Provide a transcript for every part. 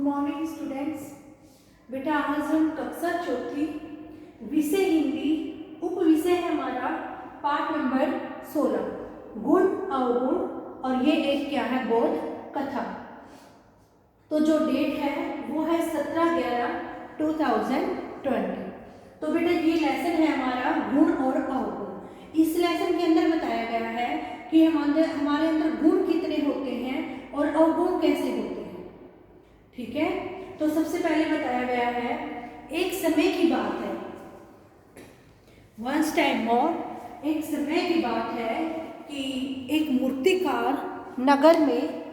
Morning students. बेटा आज हम कक्षा चौथी विषय हिंदी उप विषय है हमारा पाठ नंबर 16 गुण अवगुण, और ये एक क्या है बोध कथा। तो जो डेट है वो है 17/11/2020। तो बेटा ये लेसन है हमारा गुण और अवगुण। इस लेसन के अंदर बताया गया है कि हमारे अंदर गुण कितने होते हैं और अवगुण कैसे होते हैं। ठीक है, तो सबसे पहले बताया गया है एक समय की बात है, वंस टाइम मोर, एक समय की बात है कि एक मूर्तिकार नगर में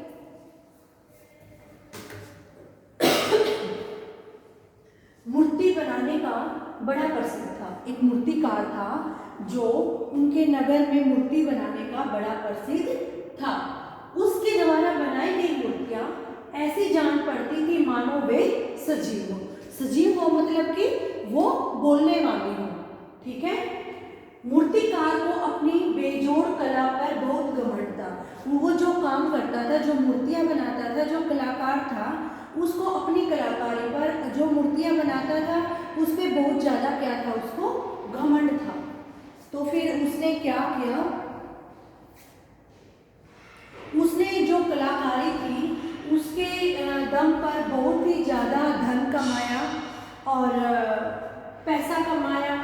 मूर्ति बनाने का बड़ा प्रसिद्ध था। एक मूर्तिकार था जो उनके नगर में मूर्ति बनाने का बड़ा प्रसिद्ध था। उसके द्वारा बनाई गई मूर्तियां ऐसी जान पड़ती थी मानो वे सजीव हो। सजीव हो मतलब कि वो बोलने वाली हो। ठीक है, मूर्तिकार को अपनी बेजोड़ कला पर बहुत घमंड था। वो जो काम करता था, जो मूर्तियां बनाता था, जो कलाकार था, उसको अपनी कलाकारी पर, जो मूर्तियां बनाता था उस पर बहुत ज़्यादा क्या था, उसको घमंड था। तो फिर उसने क्या किया, उसने जो कलाकारी थी उसके दम पर बहुत ही ज़्यादा धन कमाया और पैसा कमाया।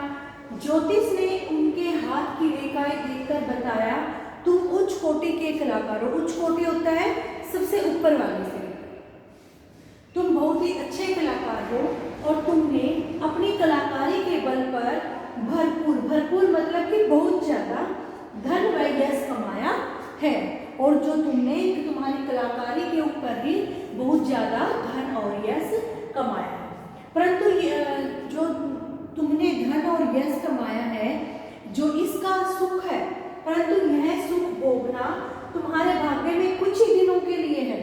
ज्योतिष ने उनके हाथ की रेखाएं देखकर बताया, तुम उच्च कोटि के कलाकार हो। उच्च कोटि होता है सबसे ऊपर वाले से। तुम बहुत ही अच्छे कलाकार हो और तुमने अपनी कलाकारी के बल पर भरपूर मतलब कि बहुत ज़्यादा धन व यश कमाया है। और जो तुम्हारी कलाकारी के ऊपर ही बहुत ज़्यादा धन और यश कमाया है। परंतु जो तुमने धन और यश कमाया है, जो इसका सुख है, परंतु यह सुख भोगना तुम्हारे भाग्य में कुछ ही दिनों के लिए है।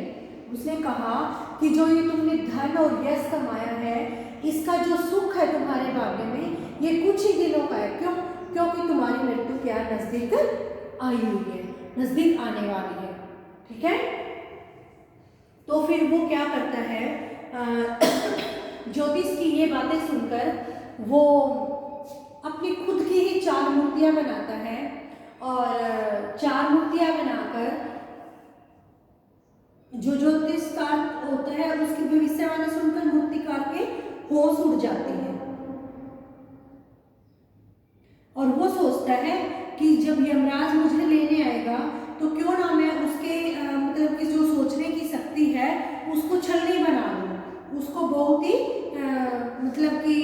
उसने कहा कि जो ये तुमने धन और यश कमाया है, इसका जो सुख है तुम्हारे भाग्य में, ये कुछ ही दिनों का है। क्यों? क्योंकि तुम्हारी मृत्यु क्या नजदीक आई हुई है, नजदीक आने वाली है। ठीक है, तो फिर वो क्या करता है, ज्योतिष की ये बातें सुनकर वो अपनी खुद की ही 4 मूर्तियां बनाता है और 4 मूर्तियां बनाकर जो ज्योतिषकार होता है उसकी भविष्यवाणी सुनकर मूर्तिकार के होश उड़ जाते हैं और वो सोचता है कि जब यमराज मुझे लेने आएगा तो क्यों ना मैं उसके मतलब कि जो सोचने की शक्ति है उसको छलनी बना दूं, उसको बहुत ही मतलब कि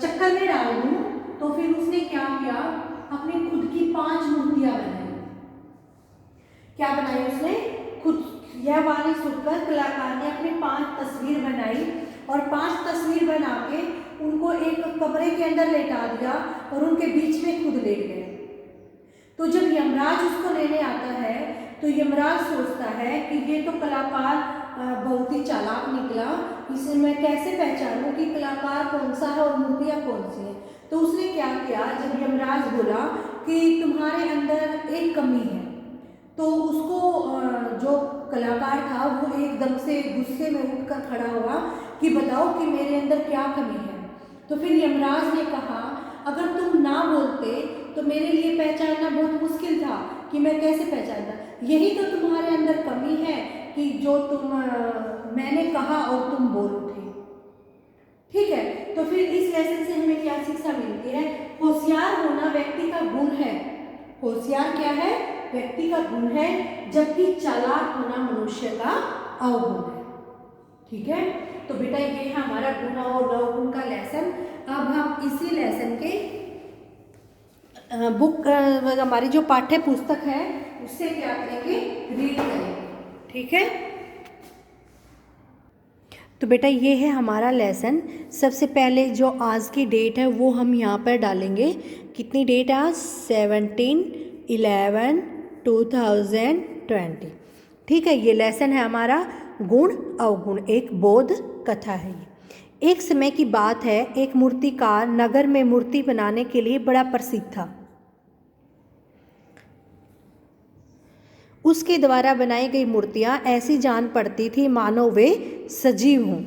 चक्कर में डाल दूं। तो फिर उसने क्या किया, अपनी खुद की 5 मूर्तियां बनाई। क्या बनाई उसने? खुद यह वाणी सुनकर कलाकार ने अपनी 5 तस्वीर बनाई और 5 तस्वीर बना के उनको एक कमरे के अंदर लेटा दिया और उनके बीच में खुद लेट गए। तो जब यमराज उसको लेने आता है तो यमराज सोचता है कि ये तो कलाकार बहुत ही चालाक निकला, इसे मैं कैसे पहचानूं कि कलाकार कौन सा है और मूर्तियाँ कौन सी है। तो उसने क्या किया, जब यमराज बोला कि तुम्हारे अंदर एक कमी है, तो उसको जो कलाकार था वो एकदम से गुस्से में उठकर खड़ा हुआ कि बताओ कि मेरे अंदर क्या कमी है। तो फिर यमराज ने कहा, अगर तुम ना बोलते तो मेरे लिए पहचानना बहुत मुश्किल था कि मैं कैसे पहचानता। यही तो तुम्हारे अंदर कमी है कि जो मैंने कहा और तुम बोल उठे। ठीक है, तो फिर इस लेसन से हमें क्या शिक्षा मिलती है? होशियार होना व्यक्ति का गुण है। होशियार क्या है? व्यक्ति का गुण है, जबकि चालाक होना मनुष्य का अवगुण है। ठीक है, तो बेटा ये है हमारा गुण और अवगुण का लेसन। अब हम इसी लेसन के बुक हमारी जो पाठ्य पुस्तक है उससे क्या करेंगे, रीड करेंगे। ठीक है, तो बेटा ये है हमारा लेसन। सबसे पहले जो आज की डेट है वो हम यहाँ पर डालेंगे। कितनी डेट है आज? 17/11/2020। ठीक है, ये लेसन है हमारा गुण अवगुण, एक बोध कथा है ये। एक समय की बात है, एक मूर्तिकार नगर में मूर्ति बनाने के लिए बड़ा प्रसिद्ध था। उसके द्वारा बनाई गई मूर्तियाँ ऐसी जान पड़ती थी मानो वे सजीव हों।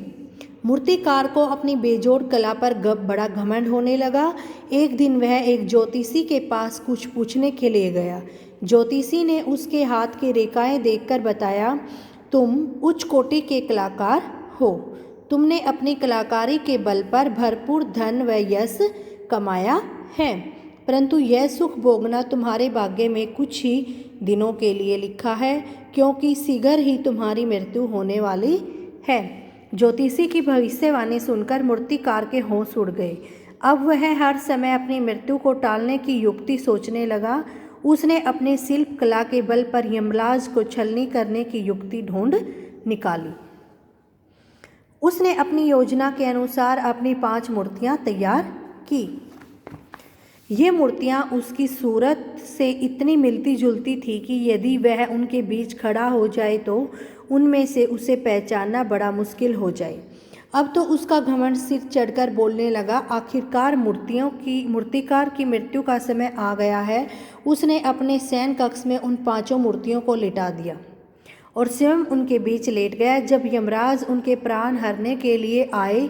मूर्तिकार को अपनी बेजोड़ कला पर बड़ा घमंड होने लगा। एक दिन वह एक ज्योतिषी के पास कुछ पूछने के लिए गया। ज्योतिषी ने उसके हाथ की रेखाएं देखकर बताया, तुम उच्च कोटि के कलाकार हो। तुमने अपनी कलाकारी के बल पर भरपूर धन व यश कमाया है, परंतु यह सुख भोगना तुम्हारे भाग्य में कुछ ही दिनों के लिए लिखा है, क्योंकि शीघ्र ही तुम्हारी मृत्यु होने वाली है। ज्योतिषी की भविष्यवाणी सुनकर मूर्तिकार के होश उड़ गए। अब वह हर समय अपनी मृत्यु को टालने की युक्ति सोचने लगा। उसने अपने शिल्प कला के बल पर यमराज को छलनी करने की युक्ति ढूंढ निकाली। उसने अपनी योजना के अनुसार अपनी 5 मूर्तियां तैयार की। ये मूर्तियां उसकी सूरत से इतनी मिलती जुलती थी कि यदि वह उनके बीच खड़ा हो जाए तो उनमें से उसे पहचानना बड़ा मुश्किल हो जाए। अब तो उसका घमंड सिर चढ़कर बोलने लगा। आखिरकार मूर्तिकार की मृत्यु का समय आ गया है। उसने अपने शयन कक्ष में उन 5 मूर्तियों को लिटा दिया और स्वयं उनके बीच लेट गया। जब यमराज उनके प्राण हरने के लिए आए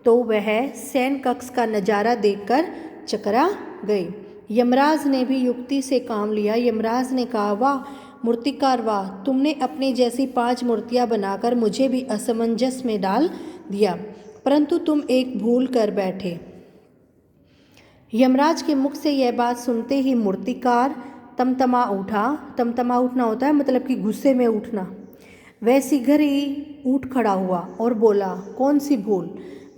तो वह शयन कक्ष का नज़ारा देखकर चकरा गए। यमराज ने भी युक्ति से काम लिया। यमराज ने कहा, वाह मूर्तिकार वाह, तुमने अपनी जैसी 5 मूर्तियां बनाकर मुझे भी असमंजस में डाल दिया, परंतु तुम एक भूल कर बैठे। यमराज के मुख से यह बात सुनते ही मूर्तिकार तमतमा उठा। तमतमा उठना होता है मतलब कि गुस्से में उठना। वह शीघ्र ही उठ खड़ा हुआ और बोला, कौन सी भूल?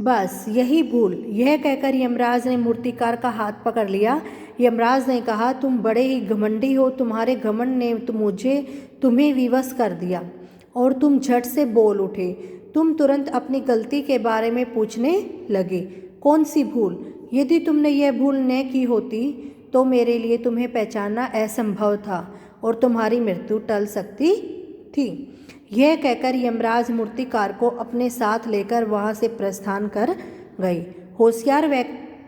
बस यही भूल। यह कहकर यमराज ने मूर्तिकार का हाथ पकड़ लिया। यमराज ने कहा, तुम बड़े ही घमंडी हो। तुम्हारे घमंड ने तुम्हें विवश कर दिया और तुम झट से बोल उठे। तुम तुरंत अपनी गलती के बारे में पूछने लगे। कौन सी भूल? यदि तुमने यह भूल न की होती तो मेरे लिए तुम्हें पहचानना असंभव था और तुम्हारी मृत्यु टल सकती थी। यह कहकर यमराज मूर्तिकार को अपने साथ लेकर वहाँ से प्रस्थान कर गए।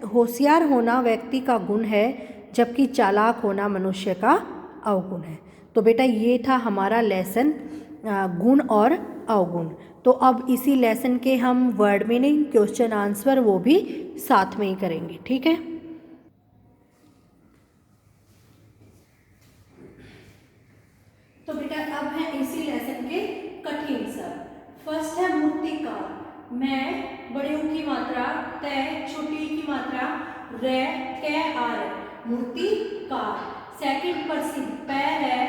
होशियार होना व्यक्ति का गुण है, जबकि चालाक होना मनुष्य का अवगुण है। तो बेटा ये था हमारा लेसन गुण और अवगुण। तो अब इसी लेसन के हम वर्ड मीनिंग, क्वेश्चन आंसर वो भी साथ में ही करेंगे, ठीक है। तो बेटा अब है इसी लेसन के कठिन शब्द। फर्स्ट है मूर्तिकार। मैं बड़े ऊ की मात्रा, तय छोटी की मात्रा, रे कै आर, मूर्तिकार। सेकंड प्रसिद्ध, पै है,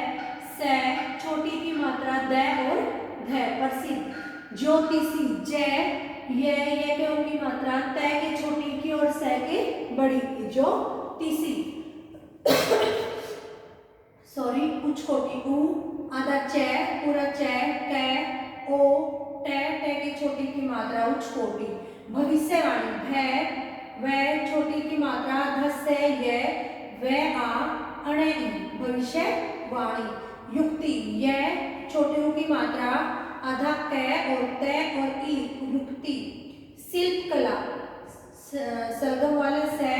से छोटी की मात्रा, द और ध प्रसिद्ध। ज्योतिषी, जय ये के ऊ की मात्रा, तय के छोटी की और से के बड़ी की, ज्योतिषी। सॉरी, कुछ कोटि ऊ, आधा च, पूरा च, कै, ओ, टे की छोटी की मात्रा, उच्च कोटि। भविष्यवाणी, वह छोटी की मात्रा, धस्य ये, वह आ, अणे ई, भविष्यवाणी। युक्ति, यह छोटे ऊ की मात्रा, आधा कै और ते और ई, युक्ति। शिल्प कला, सलगम वाले से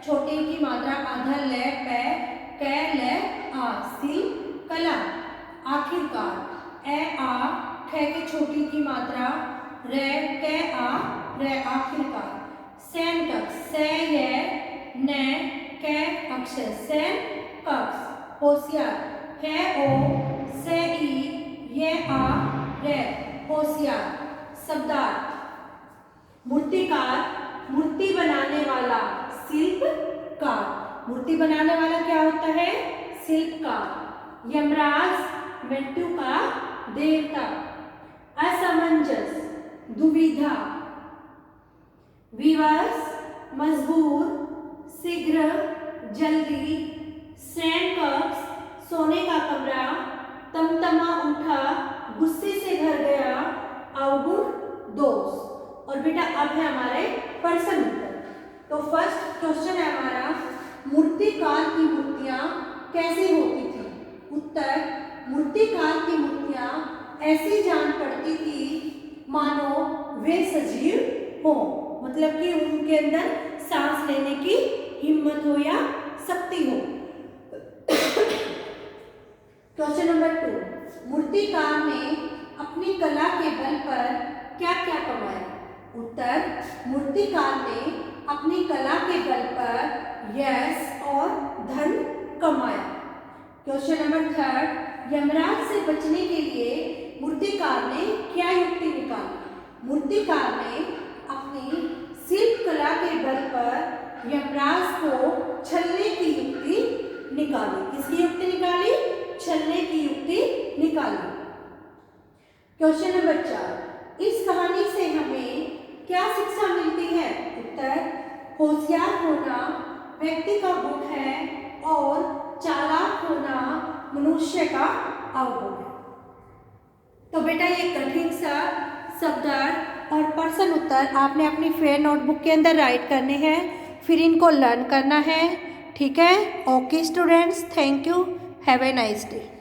छोटे की मात्रा, आधा ले पै, कै ले आ, शिल्प कला। आखिरकार, ए आ, खे के छोटी की मात्रा, रे कै आ, रे आखिरकार। शयन कक्ष, से ये, ने कै अक्षर, शयन कक्ष। होशियार, है ओ, से ई, ये आ, रे, होशियार। शब्दार्थ, मूर्तिकार, मूर्ति बनाने वाला, शिल्पकार। मूर्ति बनाने वाला क्या होता है? शिल्पकार। यमराज, मृत्यु का देवता। असमंजस, दुविधा। विवश, मजबूर, शीघ्र, जल्दी। शयन कक्ष, सोने का कमरा। तमतमा उठा, गुस्से से भर गया। अवगुण, दोष। और बेटा अब है हमारे प्रश्न उत्तर। तो फर्स्ट क्वेश्चन है हमारा, मूर्तिकार की मूर्तियां कैसे होती थी? उत्तर, मूर्तिकार की मूर्तियां ऐसी जान पड़ती थी मानो वे सजीव हो, मतलब कि उनके अंदर सांस लेने की हिम्मत हो या शक्ति हो। क्वेश्चन नंबर 2, मूर्तिकार ने अपनी कला के बल पर क्या क्या कमाया? उत्तर, मूर्तिकार ने अपनी कला के बल पर यश और धन कमाया। क्वेश्चन नंबर 3, यमराज से बचने के लिए मूर्तिकार ने क्या युक्ति निकाली? मूर्तिकार ने अपनी शिल्प कला के बल पर यमराज को छलने की युक्ति निकाली। किसकी युक्ति निकाली? छलने की युक्ति निकाली। क्वेश्चन नंबर 4, इस कहानी से हमें क्या शिक्षा मिलती है? उत्तर, होशियार होना व्यक्ति का गुण है और चालाक होना मनुष्य का अवगुण है। तो बेटा ये कठिन सा शब्दार्थ और प्रश्न उत्तर आपने अपनी फेयर नोटबुक के अंदर राइट करने हैं, फिर इनको लर्न करना है। ठीक है? Okay students, thank you, have a nice day.